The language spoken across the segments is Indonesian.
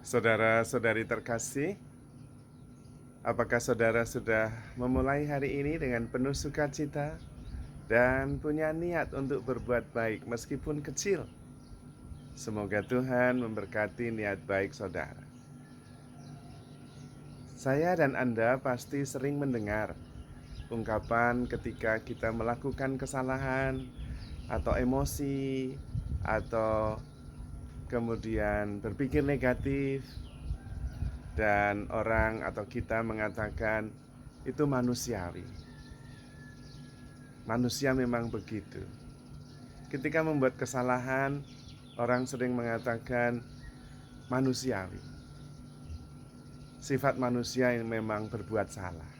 Saudara-saudari terkasih, apakah saudara sudah memulai hari ini dengan penuh sukacita dan punya niat untuk berbuat baik meskipun kecil? Semoga Tuhan memberkati niat baik saudara. Saya dan Anda pasti sering mendengar ungkapan ketika kita melakukan kesalahan atau emosi atau kemudian berpikir negatif, dan orang atau kita mengatakan itu manusiawi. Manusia memang begitu. Ketika membuat kesalahan, orang sering mengatakan manusiawi. Sifat manusia yang memang berbuat salah.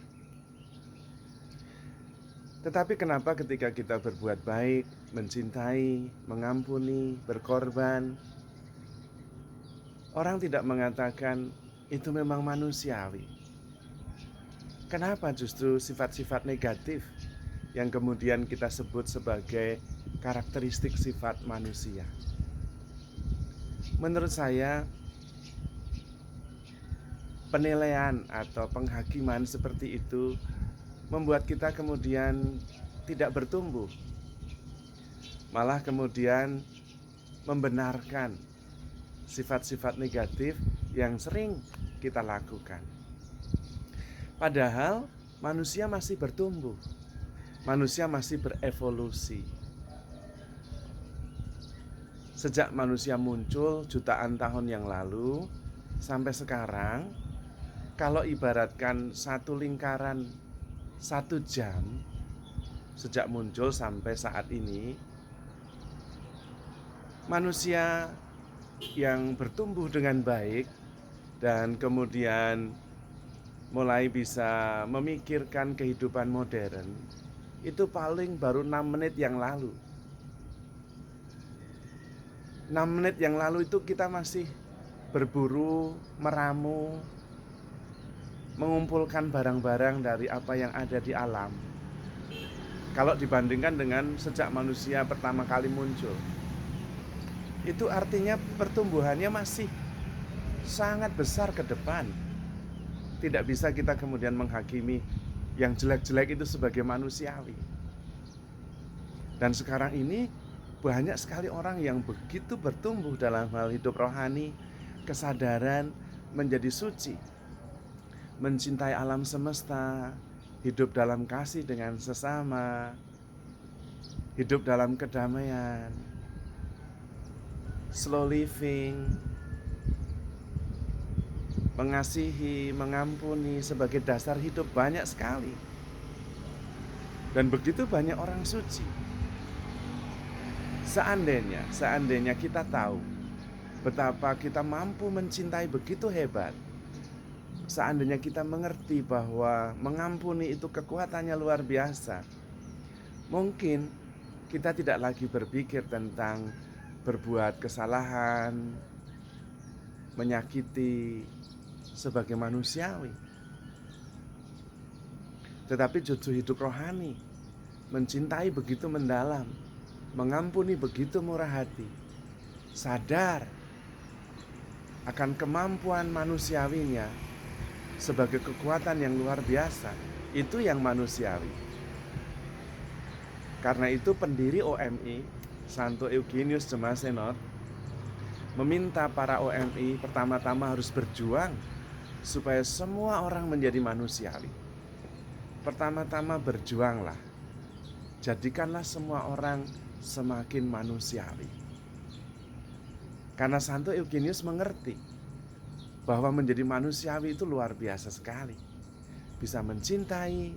Tetapi kenapa ketika kita berbuat baik, mencintai, mengampuni, berkorban, orang tidak mengatakan itu memang manusiawi? Kenapa justru sifat-sifat negatif yang kemudian kita sebut sebagai karakteristik sifat manusia? Menurut saya, penilaian atau penghakiman seperti itu membuat kita kemudian tidak bertumbuh, malah kemudian membenarkan sifat-sifat negatif yang sering kita lakukan. Padahal manusia masih bertumbuh, manusia masih berevolusi. Sejak manusia muncul jutaan tahun yang lalu sampai sekarang, kalau ibaratkan satu lingkaran 1 jam sejak muncul sampai saat ini, manusia yang bertumbuh dengan baik dan kemudian mulai bisa memikirkan kehidupan modern itu paling baru 6 menit yang lalu. 6 menit yang lalu itu kita masih berburu, meramu, mengumpulkan barang-barang dari apa yang ada di alam. Kalau dibandingkan dengan sejak manusia pertama kali muncul, itu artinya pertumbuhannya masih sangat besar ke depan. Tidak bisa kita kemudian menghakimi yang jelek-jelek itu sebagai manusiawi. Dan sekarang ini banyak sekali orang yang begitu bertumbuh dalam hal hidup rohani, kesadaran, menjadi suci, mencintai alam semesta, hidup dalam kasih dengan sesama, hidup dalam kedamaian, slow living, mengasihi, mengampuni sebagai dasar hidup banyak sekali. Dan begitu banyak orang suci. Seandainya kita tahu betapa kita mampu mencintai begitu hebat, seandainya kita mengerti bahwa mengampuni itu kekuatannya luar biasa, mungkin kita tidak lagi berpikir tentang berbuat kesalahan, menyakiti sebagai manusiawi. Tetapi justru hidup rohani, mencintai begitu mendalam, mengampuni begitu murah hati, sadar akan kemampuan manusiawinya sebagai kekuatan yang luar biasa. Itu yang manusiawi. Karena itu pendiri OMI, Santo Eugenius de Mazenod, meminta para OMI pertama-tama harus berjuang supaya semua orang menjadi manusiawi. Pertama-tama berjuanglah, jadikanlah semua orang semakin manusiawi. Karena Santo Eugenius mengerti bahwa menjadi manusiawi itu luar biasa sekali. Bisa mencintai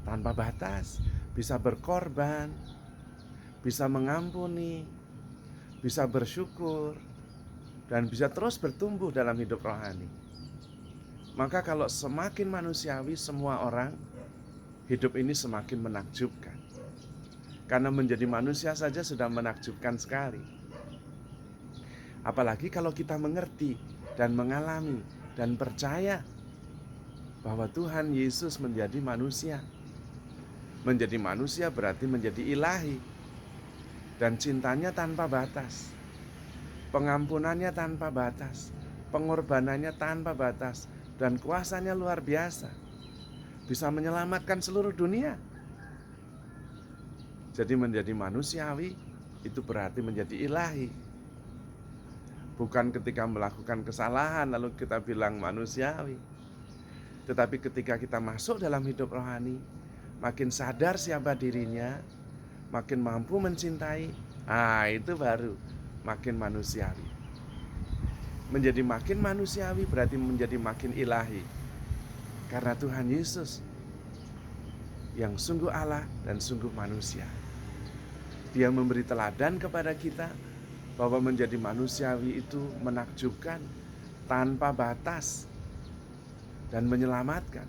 tanpa batas, bisa berkorban, bisa mengampuni, bisa bersyukur, dan bisa terus bertumbuh dalam hidup rohani. Maka kalau semakin manusiawi semua orang, hidup ini semakin menakjubkan. Karena menjadi manusia saja sudah menakjubkan sekali. Apalagi kalau kita mengerti dan mengalami dan percaya bahwa Tuhan Yesus menjadi manusia. Menjadi manusia berarti menjadi ilahi. Dan cintanya tanpa batas, pengampunannya tanpa batas, pengorbanannya tanpa batas, dan kuasanya luar biasa. Bisa menyelamatkan seluruh dunia. Jadi menjadi manusiawi itu berarti menjadi ilahi. Bukan ketika melakukan kesalahan lalu kita bilang manusiawi. Tetapi ketika kita masuk dalam hidup rohani, makin sadar siapa dirinya, makin mampu mencintai, itu baru makin manusiawi. Menjadi makin manusiawi berarti menjadi makin ilahi. Karena Tuhan Yesus yang sungguh Allah dan sungguh manusia. Dia memberi teladan kepada kita bahwa menjadi manusiawi itu menakjubkan, tanpa batas, dan menyelamatkan,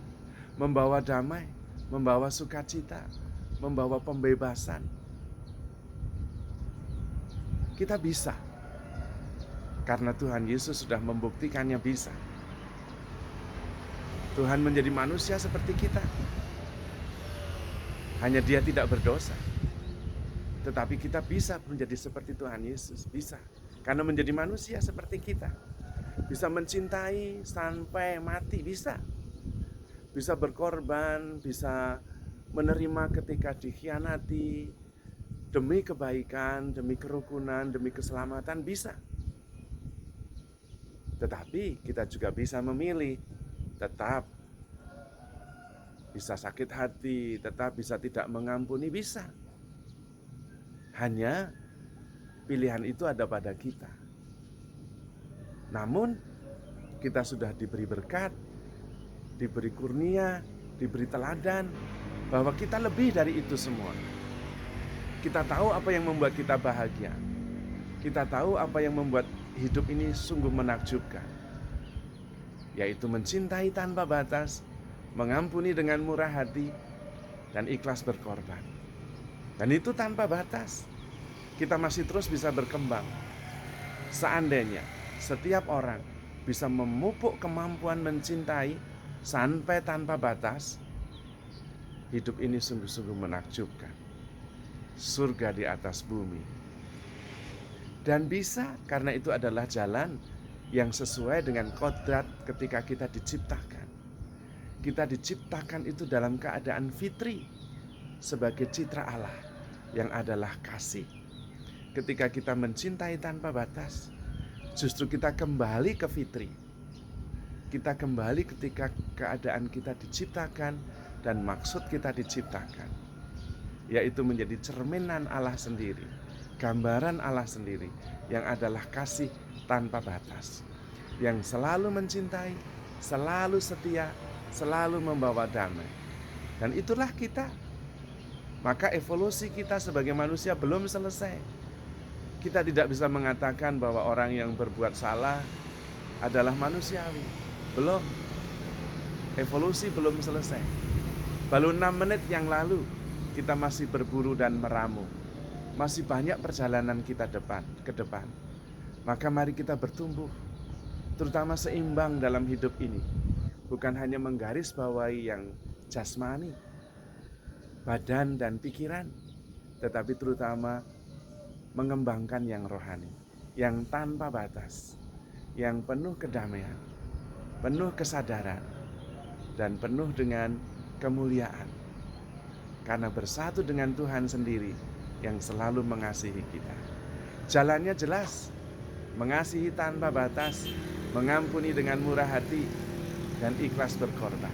membawa damai, membawa sukacita, membawa pembebasan. Kita bisa, karena Tuhan Yesus sudah membuktikannya bisa. Tuhan menjadi manusia seperti kita. Hanya Dia tidak berdosa. Tetapi kita bisa menjadi seperti Tuhan Yesus, bisa. Karena menjadi manusia seperti kita. Bisa mencintai sampai mati, bisa. Bisa berkorban, bisa menerima ketika dikhianati, demi kebaikan, demi kerukunan, demi keselamatan, bisa. Tetapi kita juga bisa memilih, tetap bisa sakit hati, tetap bisa tidak mengampuni, bisa. Hanya pilihan itu ada pada kita. Namun kita sudah diberi berkat, diberi kurnia, diberi teladan bahwa kita lebih dari itu semua. Kita tahu apa yang membuat kita bahagia. Kita tahu apa yang membuat hidup ini sungguh menakjubkan, yaitu mencintai tanpa batas, mengampuni dengan murah hati, dan ikhlas berkorban. Dan itu tanpa batas. Kita masih terus bisa berkembang. Seandainya setiap orang bisa memupuk kemampuan mencintai sampai tanpa batas, hidup ini sungguh-sungguh menakjubkan. Surga di atas bumi. Dan bisa, karena itu adalah jalan yang sesuai dengan kodrat ketika kita diciptakan. Kita diciptakan itu dalam keadaan fitri, sebagai citra Allah yang adalah kasih. Ketika kita mencintai tanpa batas, justru kita kembali ke fitri. Kita kembali ketika keadaan kita diciptakan dan maksud kita diciptakan, yaitu menjadi cerminan Allah sendiri, gambaran Allah sendiri, yang adalah kasih tanpa batas, yang selalu mencintai, selalu setia, selalu membawa damai. Dan itulah kita. Maka evolusi kita sebagai manusia belum selesai. Kita tidak bisa mengatakan bahwa orang yang berbuat salah adalah manusiawi. Belum. Evolusi belum selesai. Baru 6 menit yang lalu kita masih berburu dan meramu. Masih banyak perjalanan kita ke depan. Maka mari kita bertumbuh, terutama seimbang dalam hidup ini. Bukan hanya menggarisbawahi yang jasmani, badan dan pikiran, tetapi terutama mengembangkan yang rohani, yang tanpa batas, yang penuh kedamaian, penuh kesadaran, dan penuh dengan kemuliaan. Karena bersatu dengan Tuhan sendiri yang selalu mengasihi kita. Jalannya jelas, mengasihi tanpa batas, mengampuni dengan murah hati, dan ikhlas berkorban.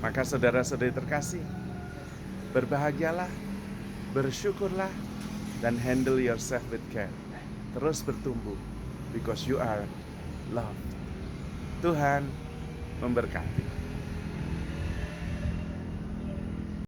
Maka saudara-saudari terkasih, berbahagialah, bersyukurlah, dan handle yourself with care. Terus bertumbuh, because you are loved. Tuhan memberkati.